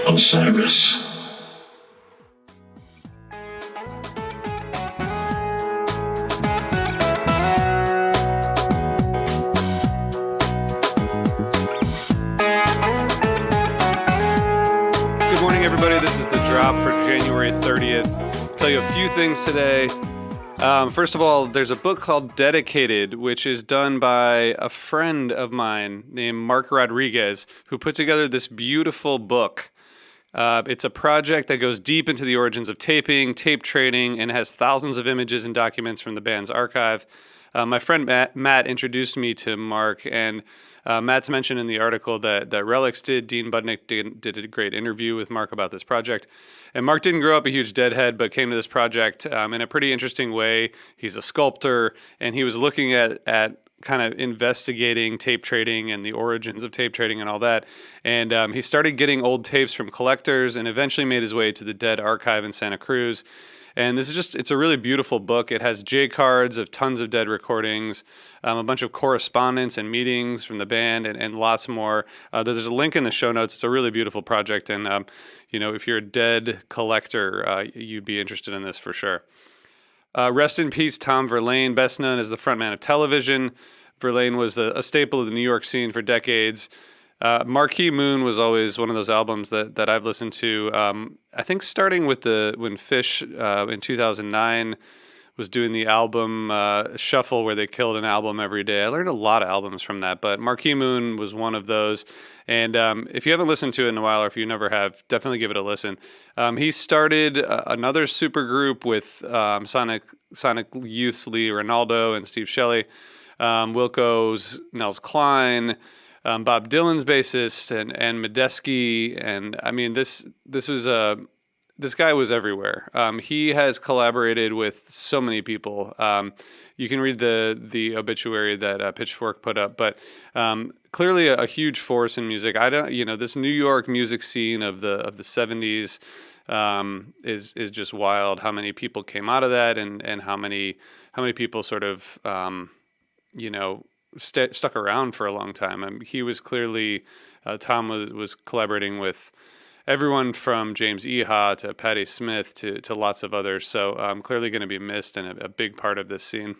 Osiris. Good morning, everybody. This is The Drop for January 30th. I'll tell you a few things today. First of all, there's a book called Dedicated, which is done by a friend of mine named Mark Rodriguez, who put together this beautiful book. It's a project that goes deep into the origins of taping, tape trading, and has thousands of images and documents from the band's archive. My friend Matt introduced me to Mark, and Matt's mentioned in the article that Relics did. Dean Budnick did a great interview with Mark about this project. And Mark didn't grow up a huge Deadhead, but came to this project in a pretty interesting way. He's a sculptor, and he was looking at kind of investigating tape trading and the origins of tape trading and all that. And he started getting old tapes from collectors and eventually made his way to the Dead Archive in Santa Cruz. And this is it's a really beautiful book. It has J-cards of tons of Dead recordings, a bunch of correspondence and meetings from the band, and lots more. There's a link in the show notes. It's a really beautiful project. And, if you're a Dead collector, you'd be interested in this for sure. Rest in peace, Tom Verlaine, best known as the frontman of Television. Verlaine was a staple of the New York scene for decades. Marquee Moon was always one of those albums that I've listened to. I think starting with when Phish in 2009 was doing the album shuffle where they killed an album every day. I learned a lot of albums from that, but Marquee Moon was one of those. And if you haven't listened to it in a while, or if you never have, definitely give it a listen. He started another super group with Sonic Youth's Lee Ronaldo and Steve Shelley, Wilco's Nels Klein, Bob Dylan's bassist, and Medeski, and I mean this guy was everywhere. He has collaborated with so many people. You can read the obituary that Pitchfork put up, but clearly a huge force in music. This New York music scene of the 70s is just wild. How many people came out of that, and how many people sort of stuck around for a long time. He was clearly, Tom was collaborating with everyone from James Iha to Patti Smith to lots of others. So clearly going to be missed and a big part of this scene.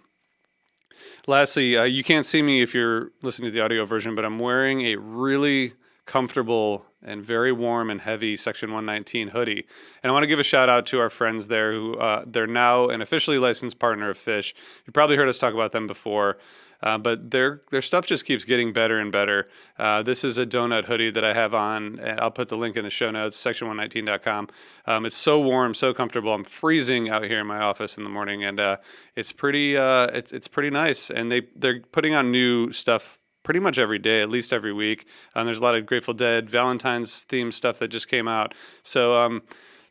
Lastly, you can't see me if you're listening to the audio version, but I'm wearing a really comfortable and very warm and heavy Section 119 hoodie. And I want to give a shout out to our friends there who they're now an officially licensed partner of Phish. You probably heard us talk about them before. But their stuff just keeps getting better and better. This is a donut hoodie that I have on. I'll put the link in the show notes, section119.com. It's so warm, so comfortable. I'm freezing out here in my office in the morning, and it's pretty nice. And they're putting on new stuff pretty much every day, at least every week. There's a lot of Grateful Dead, Valentine's themed stuff that just came out. So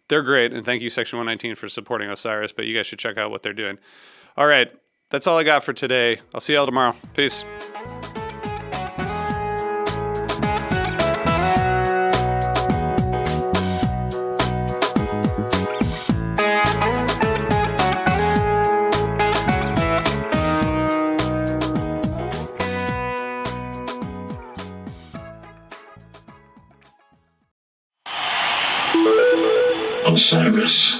they're great, and thank you, Section 119, for supporting Osiris. But you guys should check out what they're doing. All right. That's all I got for today. I'll see y'all tomorrow. Peace. Osiris.